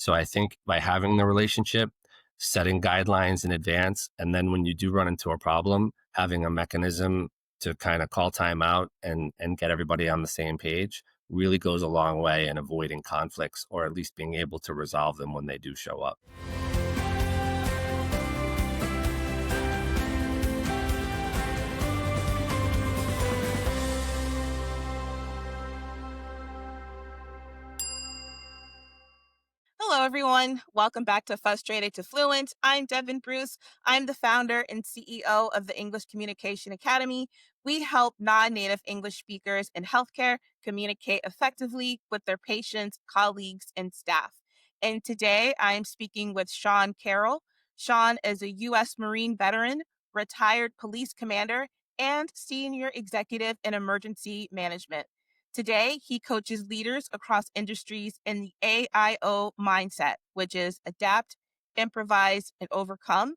So I think by having the relationship, setting guidelines in advance, and then when you do run into a problem, having a mechanism to kind of call time out and get everybody on the same page really goes a long way in avoiding conflicts, or at least being able to resolve them when they do show up. Hello, everyone. Welcome back to Frustrated to Fluent. I'm Devon Bruce. I'm the founder and CEO of the English Communication Academy. We help non-native English speakers in healthcare communicate effectively with their patients, colleagues, and staff. And today I'm speaking with Sean Carroll. Sean is a U.S. Marine veteran, retired police commander, and senior executive in emergency management. Today, he coaches leaders across industries in the AIO mindset, which is adapt, improvise, and overcome.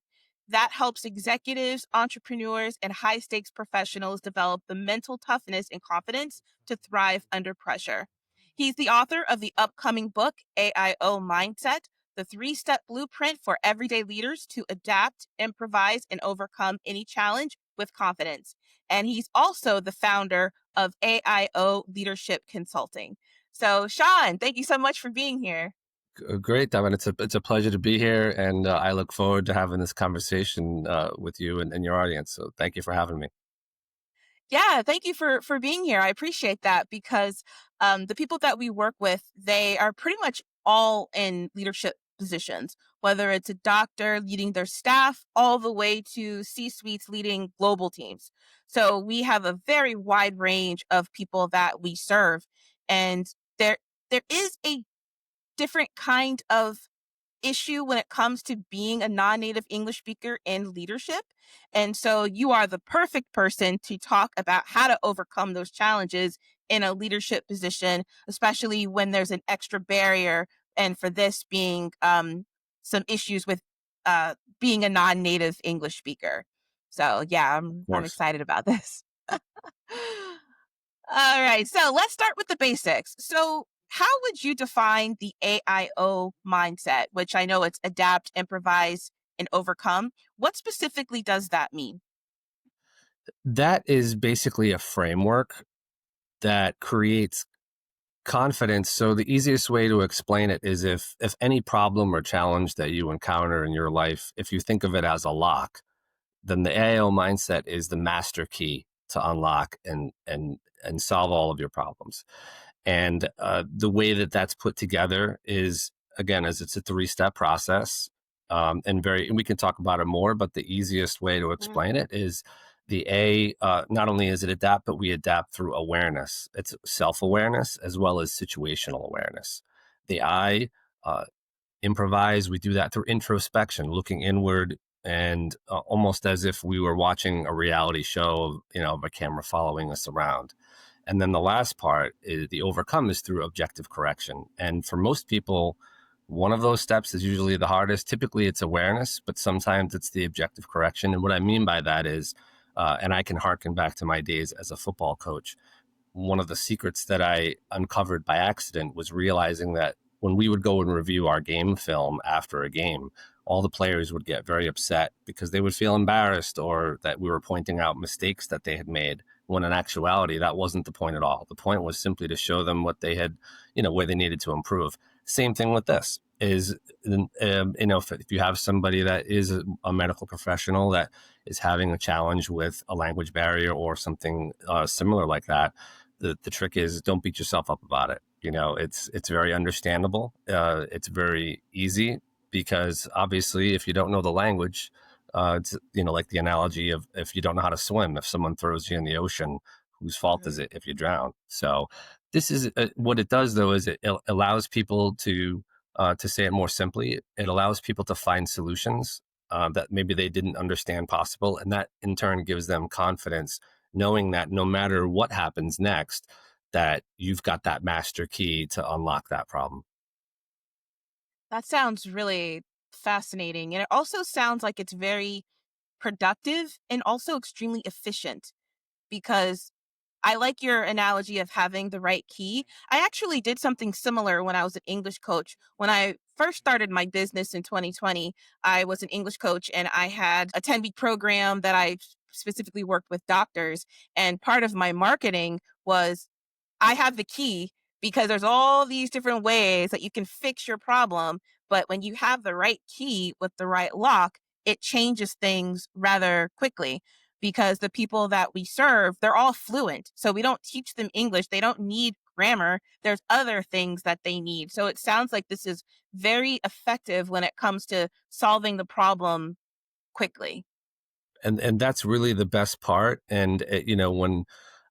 That helps executives, entrepreneurs, and high stakes professionals develop the mental toughness and confidence to thrive under pressure. He's the author of the upcoming book, AIO Mindset, the 3-step blueprint for everyday leaders to adapt, improvise, and overcome any challenge with confidence. And he's also the founder of AIO Leadership Consulting. So, Sean, thank you so much for being here. Great, Devin. It's a pleasure to be here, and I look forward to having this conversation with you and your audience. So thank you for having me. Yeah, thank you for being here. I appreciate that because the people that we work with, they are pretty much all in leadership positions, whether it's a doctor leading their staff all the way to C-suites leading global teams. So we have a very wide range of people that we serve, and there is a different kind of issue when it comes to being a non-native English speaker in leadership. And so you are the perfect person to talk about how to overcome those challenges in a leadership position, especially when there's an extra barrier. And for this being some issues with being a non-native English speaker. So yeah, Of I'm course. excited about this. All right, so let's start with the basics. So, how would you define the AIO mindset, which I know it's adapt, improvise, and overcome? What specifically does that mean? That is basically a framework that creates confidence. So the easiest way to explain it is if any problem or challenge that you encounter in your life, if you think of it as a lock, then the AIO mindset is the master key to unlock and solve all of your problems. And the way that that's put together is, again, as it's a 3-step process. And we can talk about it more, but the easiest way to Mhm. explain it is the A, not only is it adapt, but we adapt through awareness. It's self-awareness as well as situational awareness. The I, uh, improvise, we do that through introspection, looking inward, and almost as if we were watching a reality show of, of a camera following us around. And then the last part is the overcome is through objective correction. And for most people, one of those steps is usually the hardest. Typically, it's awareness, but sometimes it's the objective correction. And what I mean by that is, and I can harken back to my days as a football coach. One of the secrets that I uncovered by accident was realizing that when we would go and review our game film after a game, all the players would get very upset because they would feel embarrassed or that we were pointing out mistakes that they had made, when in actuality that wasn't the point at all. The point was simply to show them what they had, where they needed to improve. Same thing with this is, if you have somebody that is a medical professional that is having a challenge with a language barrier or something similar like that, the trick is, don't beat yourself up about it. It's very understandable. It's very easy, because obviously if you don't know the language, it's, like the analogy of, if you don't know how to swim, if someone throws you in the ocean, whose fault is Mhm. it if you drown? So this is what it does, though, is it allows people to say it more simply. It allows people to find solutions that maybe they didn't understand possible. And that in turn gives them confidence, knowing that no matter what happens next, that you've got that master key to unlock that problem. That sounds really fascinating. And it also sounds like it's very productive and also extremely efficient because I like your analogy of having the right key. I actually did something similar when I was an English coach. When I first started my business in 2020, I was an English coach and I had a 10-week program that I specifically worked with doctors. And part of my marketing was I have the key because there's all these different ways that you can fix your problem. But when you have the right key with the right lock, it changes things rather quickly because the people that we serve, they're all fluent. So we don't teach them English. They don't need grammar. There's other things that they need. So it sounds like this is very effective when it comes to solving the problem quickly. And that's really the best part. And when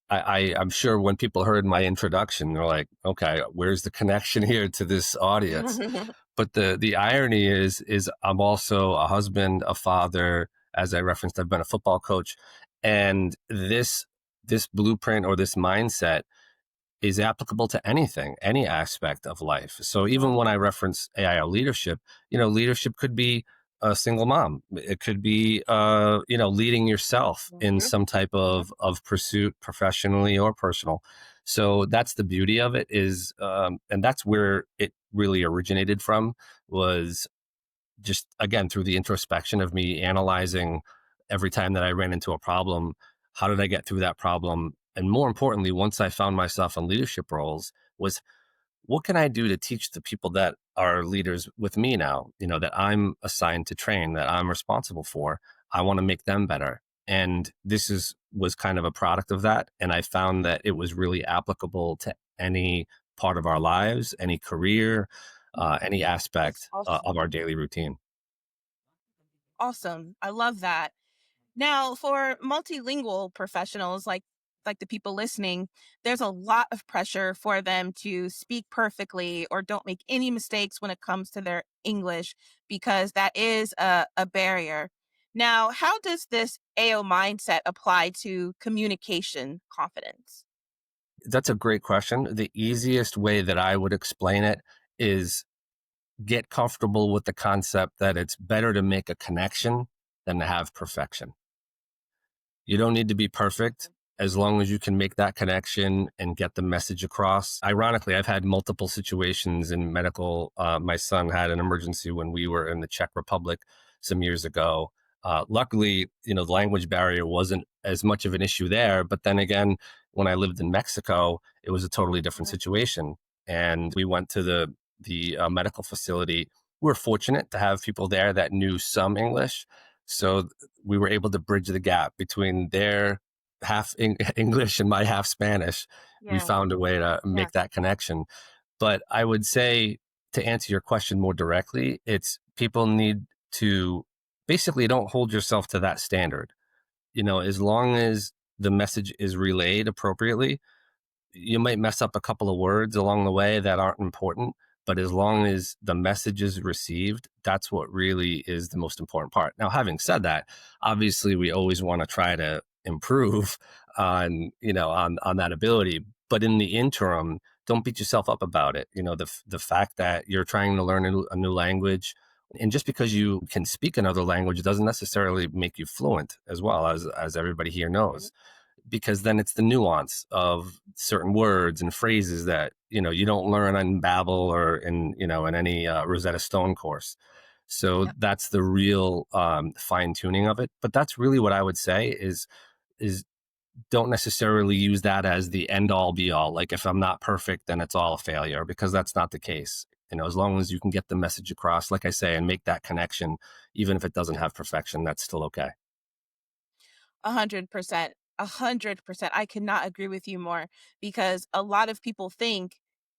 I'm sure when people heard my introduction, they're like, okay, where's the connection here to this audience? But the irony is I'm also a husband, a father. As I referenced, I've been a football coach, and this blueprint or this mindset is applicable to anything, any aspect of life. So even when I reference AIO leadership, leadership could be a single mom. It could be, leading yourself in Mhm, some type mhm. of pursuit, professionally or personal. So that's the beauty of it is, and that's where it really originated from, was just again through the introspection of me analyzing every time that I ran into a problem, how did I get through that problem? And more importantly, once I found myself in leadership roles, was what can I do to teach the people that are leaders with me now, that I'm assigned to train, that I'm responsible for? I want to make them better. And was kind of a product of that. And I found that it was really applicable to any part of our lives, any career, any aspect of Awesome. our daily routine. Awesome. I love that. Now, for multilingual professionals like the people listening, there's a lot of pressure for them to speak perfectly or don't make any mistakes when it comes to their English because that is a barrier. Now, how does this AO mindset apply to communication confidence? That's a great question. The easiest way that I would explain it is get comfortable with the concept that it's better to make a connection than to have perfection. You don't need to be perfect as long as you can make that connection and get the message across. Ironically, I've had multiple situations in medical. My son had an emergency when we were in the Czech Republic some years ago. Luckily, the language barrier wasn't as much of an issue there. But then again, when I lived in Mexico, it was a totally different Mhm. situation. And we went to the medical facility. We were fortunate to have people there that knew some English. So we were able to bridge the gap between their half English and my half Spanish. We Yeah, found a way to yeah. make that connection. But I would say, to answer your question more directly, it's people need to basically don't hold yourself to that standard. As long as the message is relayed appropriately, you might mess up a couple of words along the way that aren't important, but as long as the message is received, that's what really is the most important part. Now, having said that, obviously we always want to try to improve on that ability, but in the interim, don't beat yourself up about it. The fact that you're trying to learn a new language, and just because you can speak another language doesn't necessarily make you fluent, as well as everybody here Mhm. knows, because then it's the nuance of certain words and phrases that you don't learn in Babbel or in any Rosetta Stone course. So Yep. that's the real fine tuning of it. But that's really what I would say is don't necessarily use that as the end all be all. Like, if I'm not perfect, then it's all a failure, because that's not the case. As long as you can get the message across, like I say, and make that connection, even if it doesn't have perfection, that's still okay. 100%. 100%. I cannot agree with you more because a lot of people think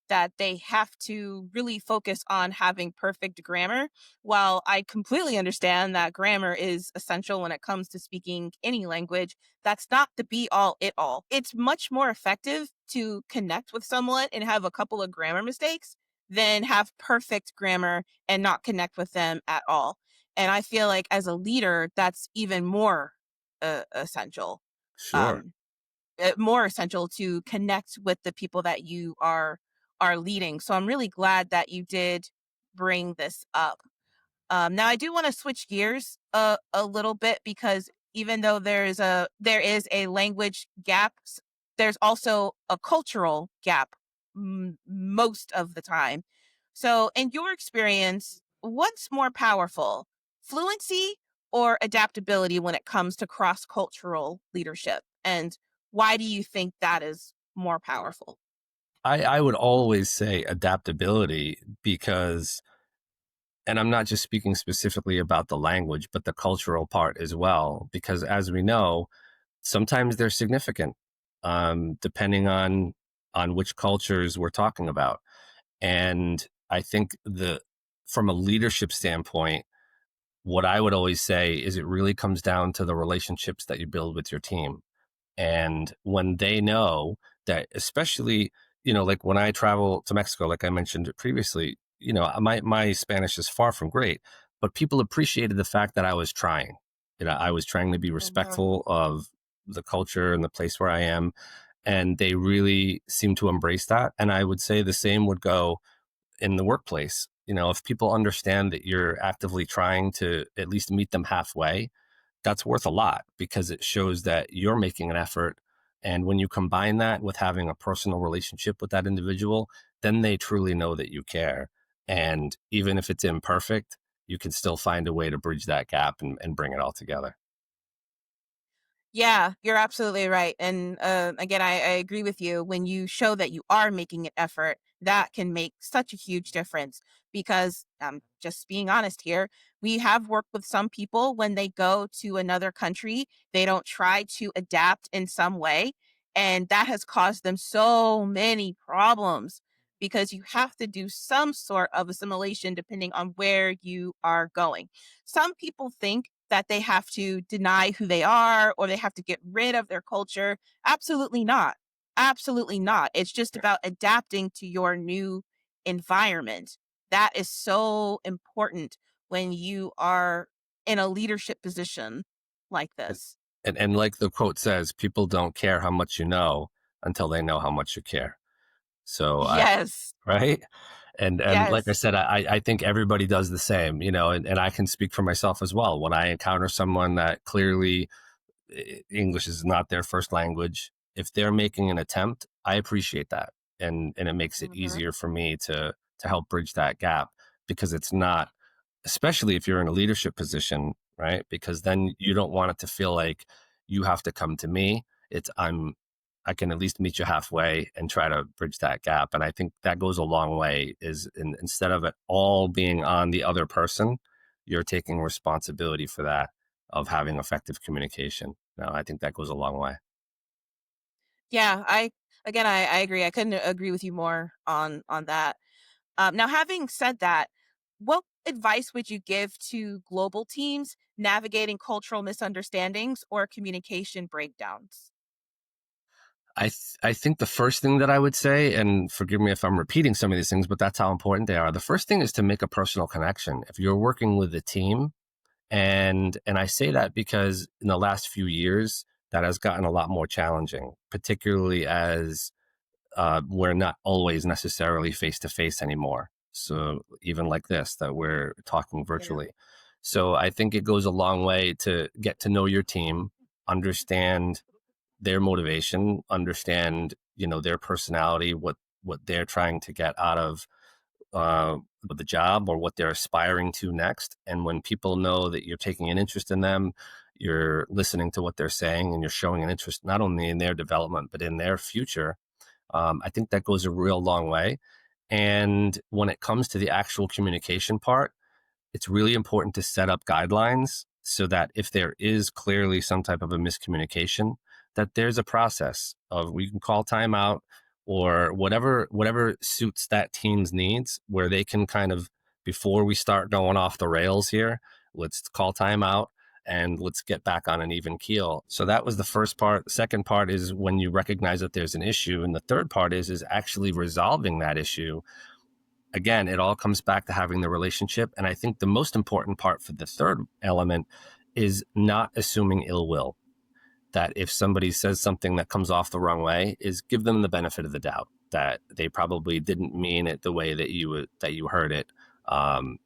that they have to really focus on having perfect grammar. While I completely understand that grammar is essential when it comes to speaking any language, that's not the be all it all. It's much more effective to connect with someone and have a couple of grammar mistakes than have perfect grammar and not connect with them at all. And I feel like as a leader, that's even more essential, Sure. um, more essential to connect with the people that you are leading. So I'm really glad that you did bring this up. Now I do want to switch gears a little bit because even though there is a language gap, there's also a cultural gap most of the time. So, in your experience, what's more powerful, fluency or adaptability when it comes to cross cultural leadership? And why do you think that is more powerful? I would always say adaptability because, and I'm not just speaking specifically about the language, but the cultural part as well, because as we know, sometimes they're significant, depending on which cultures we're talking about. And I think from a leadership standpoint, what I would always say is it really comes down to the relationships that you build with your team. And when they know that, especially, like when I travel to Mexico, like I mentioned previously, my Spanish is far from great, but people appreciated the fact that I was trying. I was trying to be Mhm. respectful of the culture and the place where I am. And they really seem to embrace that. And I would say the same would go in the workplace. If people understand that you're actively trying to at least meet them halfway, that's worth a lot because it shows that you're making an effort. And when you combine that with having a personal relationship with that individual, then they truly know that you care. And even if it's imperfect, you can still find a way to bridge that gap and bring it all together. Yeah, you're absolutely right. And again, I agree with you. When you show that you are making an effort, that can make such a huge difference. Because just being honest here, we have worked with some people when they go to another country, they don't try to adapt in some way. And that has caused them so many problems because you have to do some sort of assimilation depending on where you are going. Some people think that they have to deny who they are or they have to get rid of their culture. Absolutely not. Absolutely not. It's just about adapting to your new environment. That is so important when you are in a leadership position like And, this. and like the quote says, people don't care how much you know until they know how much you care. So Yes. right? And like I Yes. said, I think everybody does the same, and I can speak for myself as well. When I encounter someone that clearly English is not their first language, if they're making an attempt, I appreciate that. And it makes it Mhm. easier for me to help bridge that gap because it's not, especially if you're in a leadership position, right? Because then you don't want it to feel like you have to come to me. I can at least meet you halfway and try to bridge that gap. And I think that goes a long way instead of it all being on the other person, you're taking responsibility for that of having effective communication. No, I think that goes a long way. Yeah, I agree. I couldn't agree with you more on that. Now, having said that, what advice would you give to global teams navigating cultural misunderstandings or communication breakdowns? I think the first thing that I would say, and forgive me if I'm repeating some of these things, but that's how important they are. The first thing is to make a personal connection. If you're working with a team, and I say that because in the last few years, that has gotten a lot more challenging, particularly as we're not always necessarily face to face anymore. So even like this, that we're talking Yeah. virtually. So I think it goes a long way to get to know your team, understand their motivation, understand their personality, what they're trying to get out of uh, the job or what they're aspiring to next. And when people know that you're taking an interest in them, you're listening to what they're saying, and you're showing an interest not only in their development but in their future. I think that goes a real long way. And when it comes to the actual communication part, it's really important to set up guidelines so that if there is clearly some type of a miscommunication, that there's a process of we can call timeout or whatever suits that team's needs, where they can kind of, before we start going off the rails here, let's call timeout and let's get back on an even keel. So that was the first part. The second part is when you recognize that there's an issue, and the third part is actually resolving that issue. Again, it all comes back to having the relationship. And I think the most important part for the third element is not assuming ill will. That if somebody says something that comes off the wrong way, is give them the benefit of the doubt that they probably didn't mean it the way that you heard it. Um,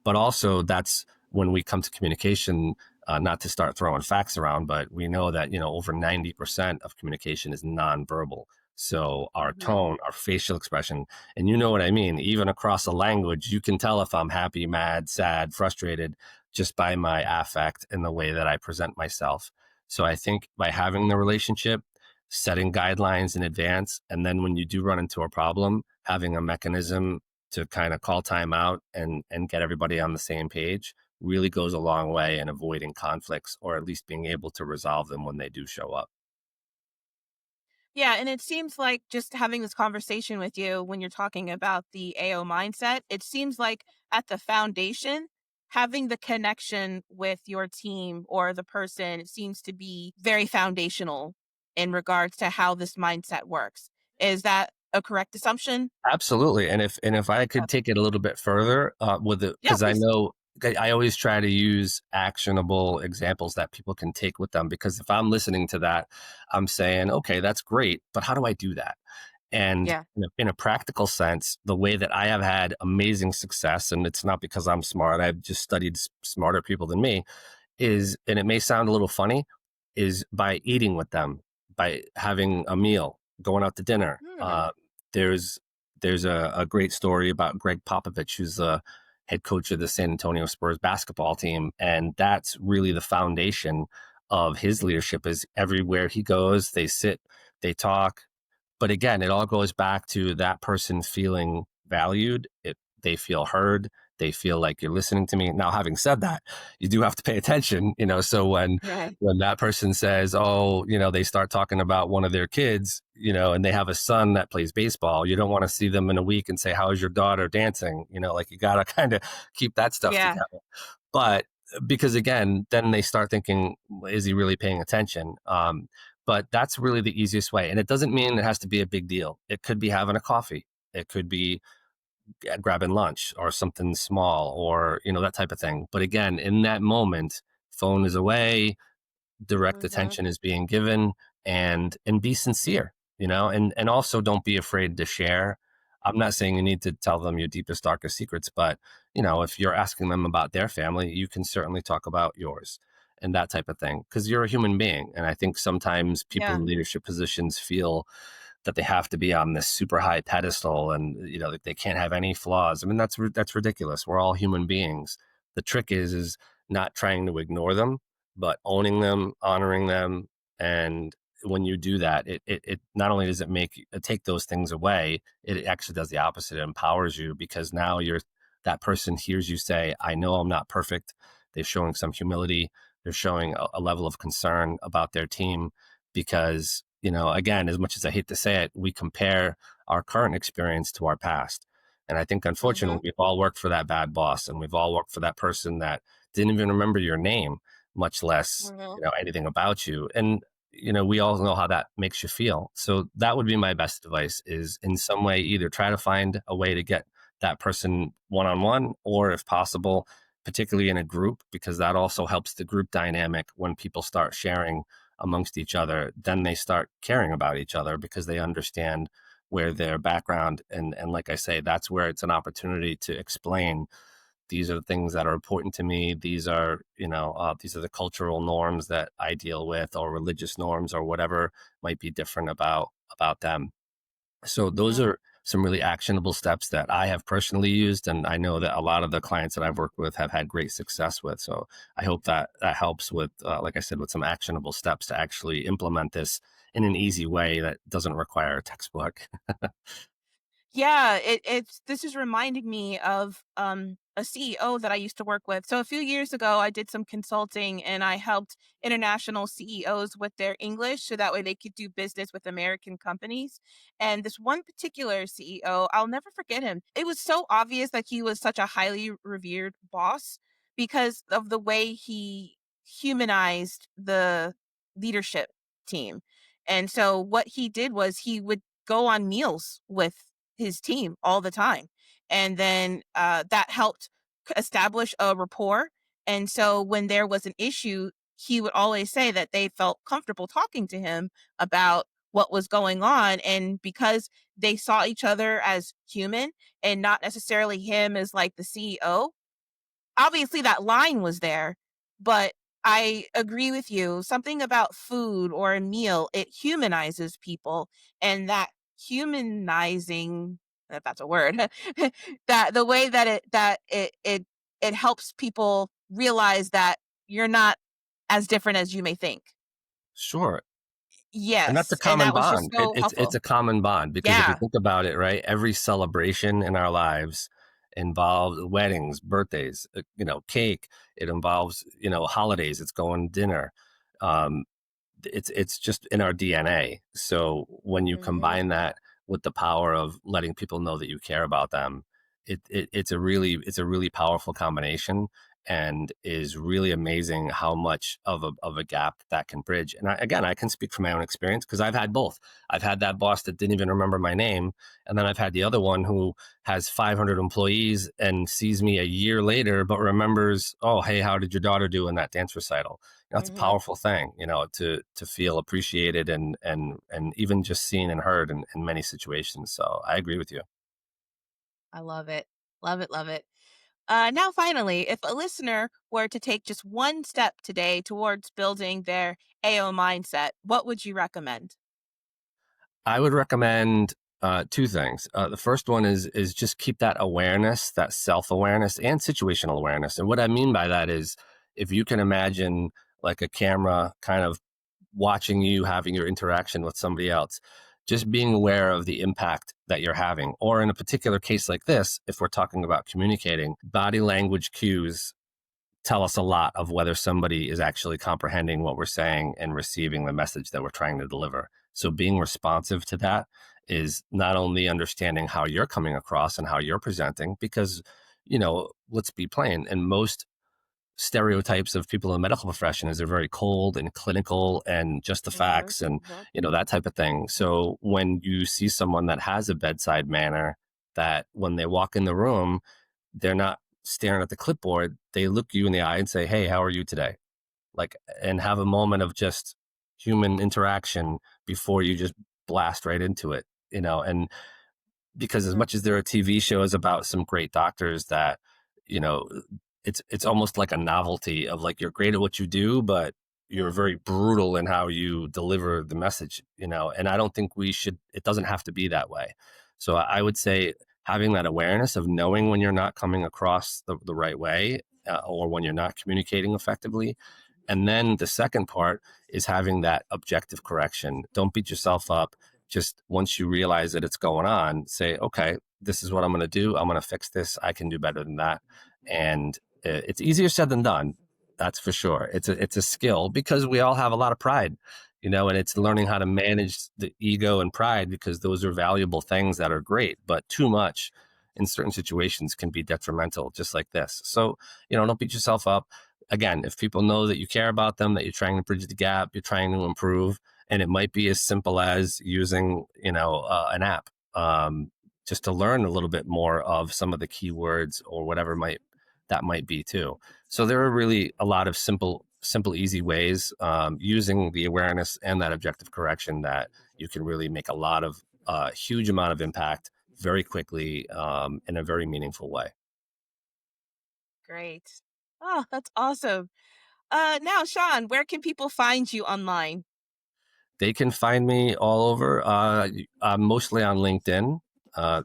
but also, that's when we come to communication, not to start throwing facts around, but we know that over 90% of communication is nonverbal. So our Mhm. tone, our facial expression, and you know what I mean, even across a language, you can tell if I'm happy, mad, sad, frustrated just by my affect and the way that I present myself. So I think by having the relationship, setting guidelines in advance, and then when you do run into a problem, having a mechanism to kind of call time out and get everybody on the same page really goes a long way in avoiding conflicts or at least being able to resolve them when they do show up. Yeah, and it seems like just having this conversation with you when you're talking about the AO mindset, it seems like at the foundation, having the connection with your team or the person, it seems to be very foundational in regards to how this mindset works. Is that a correct assumption? Absolutely, and if I could take it a little bit further, with it, Yeah, because I please. know I always try to use actionable examples that people can take with them, because if I'm listening to that, I'm saying, "Okay, that's great, but how do I do that?" And Yeah. in a practical sense, the way that I have had amazing success, and it's not because I'm smart, I've just studied smarter people than me, is, and it may sound a little funny, is by eating with them, by having a meal, going out to dinner. Hmm. There's there's a great story about Greg Popovich, who's the head coach of the San Antonio Spurs basketball team, and that's really the foundation of his leadership. Is everywhere he goes, they sit, they talk, but again, it all goes back to that person feeling valued. They feel heard. They feel like you're listening to me. Now, having said that, you do have to pay attention, So Right. when that person says, "Oh," they start talking about one of their kids, and they have a son that plays baseball, you don't want to see them in a week and say, "How is your daughter dancing?" Like you got to kind of keep that stuff Yeah. together. But because again, then they start thinking, "Is he really paying attention?" But that's really the easiest way. And it doesn't mean it has to be a big deal. It could be having a coffee. It could be grabbing lunch or something small or, that type of thing. But again, in that moment, phone is away, direct Hmm. attention is being given, and be sincere, and also don't be afraid to share. I'm not saying you need to tell them your deepest darkest secrets, but if you're asking them about their family, you can certainly talk about yours and that type of thing, because you're a human being. And I think sometimes people Yeah. in leadership positions feel that they have to be on this super high pedestal, and that they can't have any flaws. I mean, that's ridiculous. We're all human beings. The trick is not trying to ignore them, but owning them, honoring them. And when you do that, it not only does it make it take those things away, it actually does the opposite. It empowers you, because now that person hears you say, "I know I'm not perfect." They're showing some humility. They're showing a level of concern about their team, because, again, as much as I hate to say it, we compare our current experience to our past. And I think, unfortunately, Hmm. we've all worked for that bad boss, and we've all worked for that person that didn't even remember your name, much less, Hmm. anything about you. And, we all know how that makes you feel. So that would be my best advice, is in some way, either try to find a way to get that person one on one, or if possible, particularly in a group, because that also helps the group dynamic. When people start sharing amongst each other, then they start caring about each other, because they understand where their background, and like I say, that's where it's an opportunity to explain, these are the things that are important to me. These are the cultural norms that I deal with, or religious norms, or whatever might be different about them. So those Hmm. are some really actionable steps that I have personally used, and I know that a lot of the clients that I've worked with have had great success with. So I hope that that helps with, like I said, with some actionable steps to actually implement this in an easy way that doesn't require a textbook. Yeah, it's this is reminding me of a CEO that I used to work with. So a few years ago, I did some consulting and I helped international CEOs with their English so that way they could do business with American companies. And this one particular CEO, I'll never forget him. It was so obvious that he was such a highly revered boss because of the way he humanized the leadership team. And so what he did was he would go on meals with his team all the time. And then that helped establish a rapport. And so when there was an issue, he would always say that they felt comfortable talking to him about what was going on. And because they saw each other as human and not necessarily him as like the CEO, obviously that line was there, but I agree with you. Something about food or a meal, it humanizes people, and that humanizing, if that's a word, that the way that it helps people realize that you're not as different as you may think. Sure. And that's a Yes, and common that was just bond. so It's helpful. a common bond because if you Yeah. think about it, right, every celebration in our lives involves weddings, birthdays, cake. It involves, holidays. It's going dinner. Um, it's just in our DNA. So when you Mhm. combine that with the power of letting people know that you care about them, it's a really powerful combination and is really amazing how much of a gap that can bridge. And again, I can speak from my own experience because I've had both. I've had that boss that didn't even remember my name, and then I've had the other one who has 500 employees and sees me a year later, but remembers, oh, hey, how did your daughter do in that dance recital? That's a Mhm. powerful thing, to feel appreciated and even just seen and heard in many situations. So I agree with you. I love it. Love it, love it. Now, finally, if a listener were to take just one step today towards building their AO mindset, what would you recommend? I would recommend two things. The first one is just keep that awareness, that self awareness, and situational awareness. And what I mean by that is, if you can imagine like a camera kind of watching you having your interaction with somebody else, just being aware of the impact that you're having. Or in a particular case like this, if we're talking about communicating, body language cues tell us a lot of whether somebody is actually comprehending what we're saying and receiving the message that we're trying to deliver. So being responsive to that is not only understanding how you're coming across and how you're presenting, because, let's be plain, and most stereotypes of people in the medical profession is they're very cold and clinical and just the Mhm, facts and mhm, that type of thing. So when you see someone that has a bedside manner, that when they walk in the room, they're not staring at the clipboard, they look you in the eye and say, hey, how are you today? Like, and have a moment of just human interaction before you just blast right into it, and because as mhm, much as there are TV shows about some great doctors that, you know, it's almost like a novelty of like you're great at what you do, but you're very brutal in how you deliver the message, and I don't think we should, it doesn't have to be that way. So I would say having that awareness of knowing when you're not coming across the right way, or when you're not communicating effectively. And then the second part is having that objective correction. Don't beat yourself up. Just once you realize that it's going on, say, okay, this is what I'm going to do. I'm going to fix this. I can do better than that. And it's easier said than done. That's for sure. It's a skill because we all have a lot of pride, and it's learning how to manage the ego and pride because those are valuable things that are great, but too much in certain situations can be detrimental, just like this. So, don't beat yourself up. Again, if people know that you care about them, that you're trying to bridge the gap, you're trying to improve, and it might be as simple as using, an app, just to learn a little bit more of some of the keywords or whatever might be too. So there are really a lot of simple, easy ways, using the awareness and that objective correction, that you can really make a lot of huge amount of impact very quickly, in a very meaningful way. great. Oh, that's awesome. Now, Sean, where can people find you online? They can find me all over. I'm mostly on LinkedIn,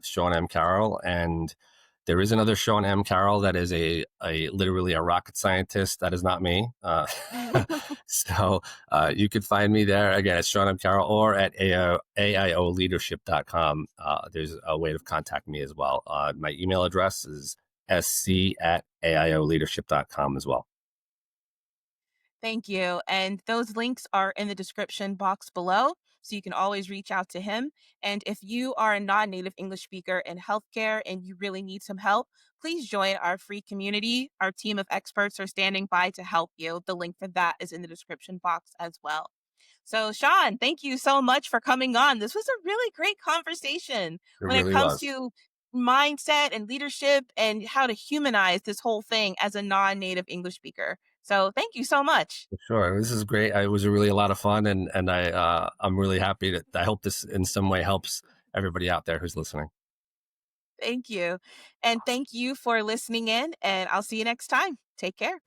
Sean M. Carroll, and there is another Sean M. Carroll that is a literally a rocket scientist. That is not me. So you could find me there. Again, it's Sean M. Carroll or at AIOleadership.com. There's a way to contact me as well. My email address is sc at AIOleadership.com as well. Thank you. And those links are in the description box below. So you can always reach out to him. And if you are a non native English speaker in healthcare and you really need some help, please join our free community. Our team of experts are standing by to help you. The link for that is in the description box as well. So, Sean, thank you so much for coming on. This was a really great conversation It when it really comes was. to mindset and leadership and how to humanize this whole thing as a non native English speaker. So thank you so much. Sure, this is great. It was really a lot of fun, and I'm really happy that I hope this in some way helps everybody out there who's listening. Thank you. And thank you for listening in, and I'll see you next time. Take care.